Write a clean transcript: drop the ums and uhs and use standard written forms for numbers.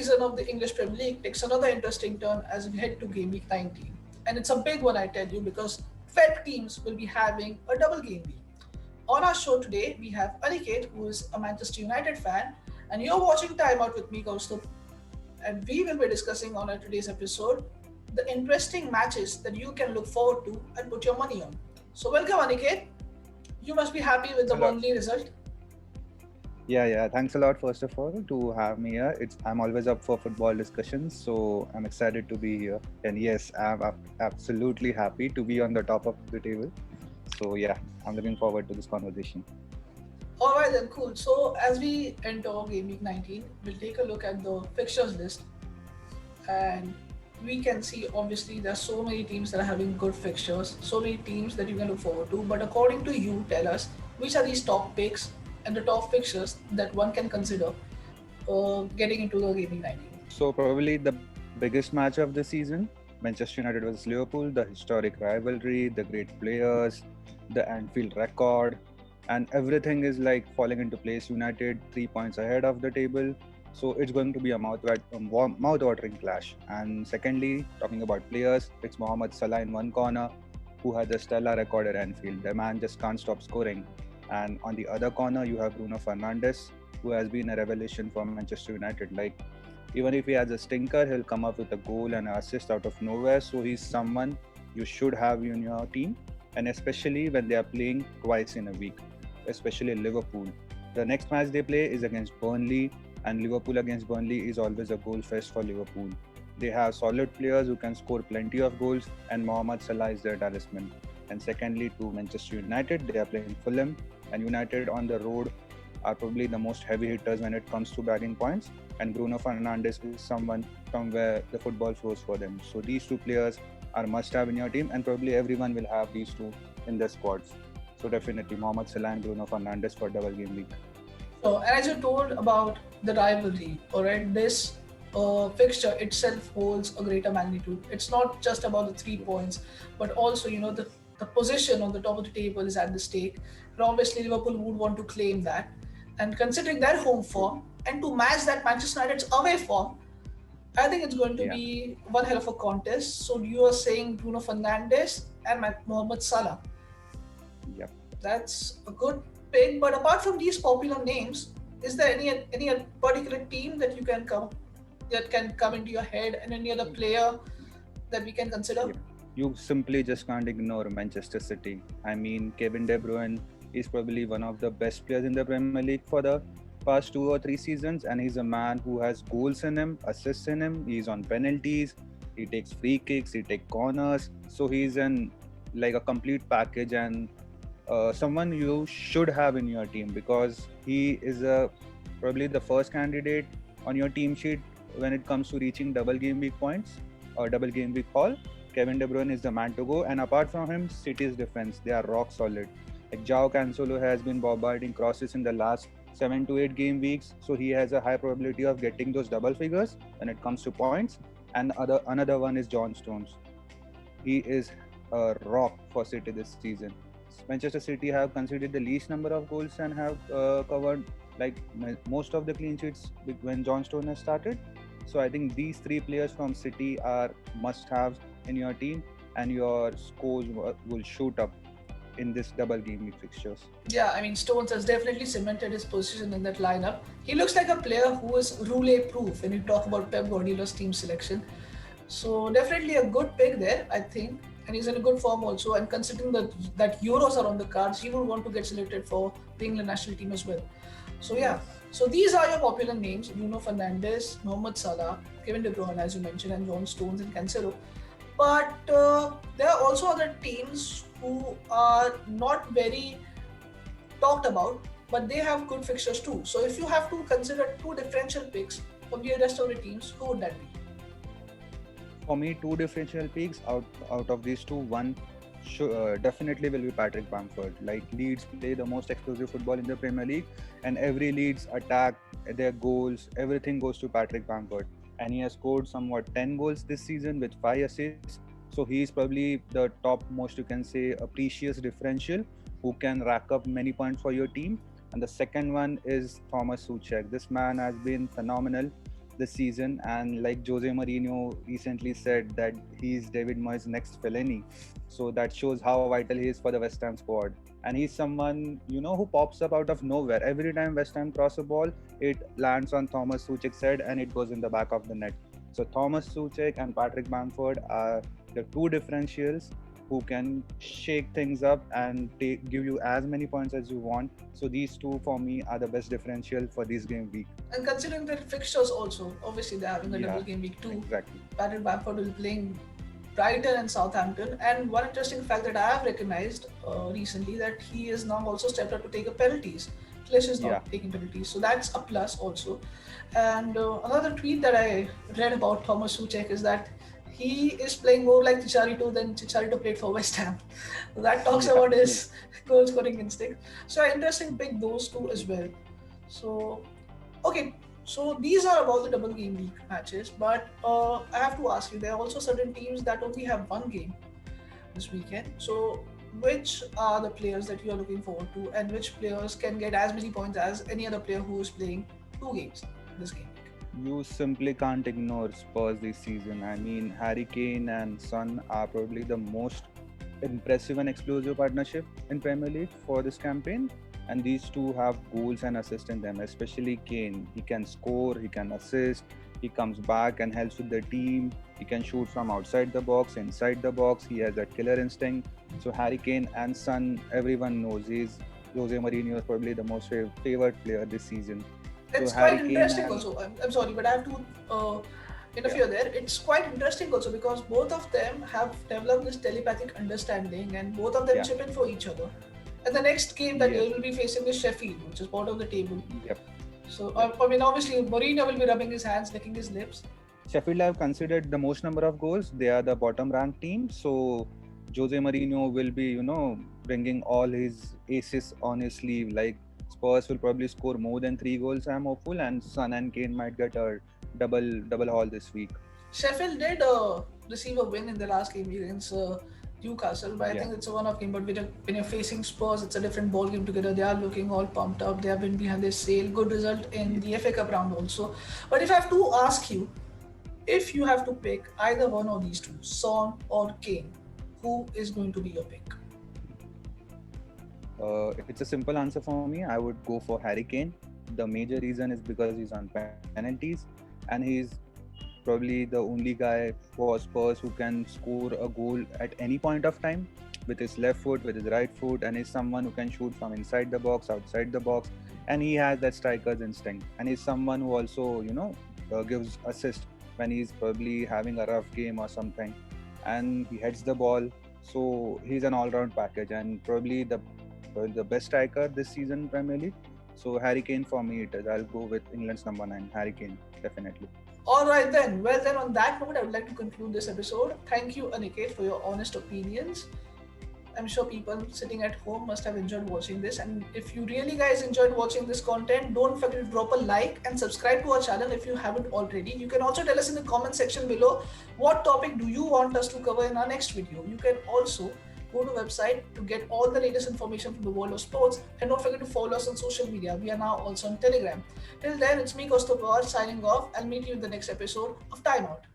season of the English Premier League takes another interesting turn as we head to Game Week 19. And it's a big one, I tell you, because 12 teams will be having a double game week. On our show today, we have Aniket, who is a Manchester United fan, and you're watching Time Out with me, Kaustubh. And we will be discussing on our today's episode the interesting matches that you can look forward to and put your money on. So, welcome, Aniket. You must be happy with Thanks the a lot. Burnley result. Yeah. Thanks a lot, first of all, to have me here. I'm always up for football discussions, so I'm excited to be here. And yes, absolutely happy to be on the top of the table. So yeah, I'm looking forward to this conversation. All right, then, cool. So, as we enter Game Week 19, we'll take a look at the fixtures list, and we can see obviously there are so many teams that are having good fixtures, so many teams that you can look forward to. But according to you, tell us which are these top picks and the top fixtures that one can consider getting into the Game Week 19. So probably the biggest match of the season, Manchester United versus Liverpool, the historic rivalry, the great players, the Anfield record, and everything is like falling into place. United 3 points ahead of the table, so it's going to be a mouth-watering clash. And secondly, talking about players, it's Mohamed Salah in one corner, who has a stellar record at Anfield. The man just can't stop scoring. And on the other corner, you have Bruno Fernandes, who has been a revelation for Manchester United. Like, even if he has a stinker, he'll come up with a goal and an assist out of nowhere. So he's someone you should have in your team, and especially when they are playing twice in a week, especially Liverpool. The next match they play is against Burnley, and Liverpool against Burnley is always a goal fest for Liverpool. They have solid players who can score plenty of goals, and Mohamed Salah is their talisman. And secondly, to Manchester United, they are playing Fulham, and United on the road are probably the most heavy hitters when it comes to bagging points. And Bruno Fernandes is someone from where the football flows for them. So these two players are must-have in your team, and probably everyone will have these two in their squads. So definitely Mohamed Salah and Bruno Fernandes for double game week. So, and as you told about the rivalry, all right, this fixture itself holds a greater magnitude. It's not just about the 3 points, but also, the position on the top of the table is at the stake. And obviously, Liverpool would want to claim that. And considering their home form and to match that Manchester United's away form, I think it's going to Yeah. be one hell of a contest. So, you are saying Bruno Fernandes and Mohamed Salah. Yep. That's a good pick. But apart from these popular names, is there any particular team that can come into your head, and any other player that we can consider? Yep. You simply just can't ignore Manchester City. I mean, Kevin De Bruyne is probably one of the best players in the Premier League for the past 2 or 3 seasons, and he's a man who has goals in him, assists in him. He's on penalties, he takes free kicks, he takes corners. So he's an like a complete package, and someone you should have in your team, because he is probably the first candidate on your team sheet when it comes to reaching double game week points or double game week haul. Kevin De Bruyne is the man to go, and apart from him, City's defense, they are rock solid. Like João Cancelo has been bombarding crosses in the last 7 to 8 game weeks, so he has a high probability of getting those double figures when it comes to points. And another one is John Stones. He is a rock for City this season. Manchester City have conceded the least number of goals and have covered like most of the clean sheets when John Stone has started. So I think these three players from City are must-haves in your team, and your scores will shoot up in this double game week fixtures. Yeah, I mean, Stones has definitely cemented his position in that lineup. He looks like a player who is roulette-proof when you talk about Pep Guardiola's team selection. So definitely a good pick there, I think, and he's in a good form also. And considering that Euros are on the cards, he would want to get selected for the England national team as well. So yeah, so these are your popular names: Bruno Fernandes, Mohamed Salah, Kevin De Bruyne, as you mentioned, and John Stones and Cancelo. But there are also other teams who are not very talked about, but they have good fixtures too. So if you have to consider two differential picks from the rest of the teams, who would that be? For me, two differential picks out of these two, one definitely will be Patrick Bamford. Like Leeds play the most explosive football in the Premier League, and every Leeds attack, their goals, everything goes to Patrick Bamford. And he has scored somewhat 10 goals this season with 5 assists. So he is probably the top most, you can say, a precious differential who can rack up many points for your team. And the second one is Thomas Soucek. This man has been phenomenal this season. And like Jose Mourinho recently said that he's David Moyes' next Fellaini. So that shows how vital he is for the West Ham squad. And he's someone, who pops up out of nowhere. Every time West Ham cross a ball, it lands on Thomas Suchek's head and it goes in the back of the net. So Thomas Suchek and Patrick Bamford are the two differentials who can shake things up and give you as many points as you want. So these two for me are the best differential for this game week. And considering their fixtures also, obviously they're having a double game week too. Exactly. Patrick Bamford will be playing Brighton and Southampton. And one interesting fact that I have recognized recently that he is now also stepped up to take up penalties. Klish is not taking penalties, so that's a plus also. And another tweet that I read about Thomas Suchek is that he is playing more like Chicharito than Chicharito played for West Ham. That talks about his goal scoring instinct. So interesting pick those two as well. So okay, so these are about the double game week matches, but I have to ask you, there are also certain teams that only have one game this weekend. So which are the players that you are looking forward to, and which players can get as many points as any other player who is playing two games this game? You simply can't ignore Spurs this season. I mean, Harry Kane and Son are probably the most impressive and explosive partnership in Premier League for this campaign. And these two have goals and assists in them, especially Kane. He can score, he can assist, he comes back and helps with the team. He can shoot from outside the box, inside the box. He has that killer instinct. So Harry Kane and Son, everyone knows Jose Mourinho is probably the most favored player this season. It's so quite interesting also. I'm sorry, but I have to interfere there. It's quite interesting also because both of them have developed this telepathic understanding and both of them chip in for each other. And the next game that they will be facing is Sheffield, which is bottom of the table. So, I mean, obviously, Mourinho will be rubbing his hands, licking his lips. Sheffield have considered the most number of goals. They are the bottom ranked team. So, Jose Mourinho will be, bringing all his aces on his sleeve. Like, Spurs will probably score more than 3 goals, I'm hopeful, and Son and Kane might get a double haul this week. Sheffield did receive a win in the last game against Newcastle, but I think it's a one-off game. But when you're facing Spurs, it's a different ball game together. They are looking all pumped up. They have been behind their sail. Good result in the FA Cup round also. But if I have to ask you, if you have to pick either one of these two, Son or Kane, who is going to be your pick? It's a simple answer for me. I would go for Harry Kane. The major reason is because he's on penalties and he's probably the only guy for Spurs who can score a goal at any point of time with his left foot, with his right foot, and he's someone who can shoot from inside the box, outside the box, and he has that striker's instinct. And he's someone who also, gives assist when he's probably having a rough game or something, and he heads the ball. So he's an all-round package and probably the best striker this season in Premier League. So Harry Kane for me it is. I'll go with England's number 9, Harry Kane, definitely. Alright then. Well then, on that note, I would like to conclude this episode. Thank you, Aniket, for your honest opinions. I'm sure people sitting at home must have enjoyed watching this. And if you really guys enjoyed watching this content, don't forget to drop a like and subscribe to our channel if you haven't already. You can also tell us in the comment section below what topic do you want us to cover in our next video. You can also go to website to get all the latest information from the world of sports, and don't forget to follow us on social media. We are now also on Telegram. Till then, it's me, Kaustubh Pawar, signing off. I'll meet you in the next episode of Time Out.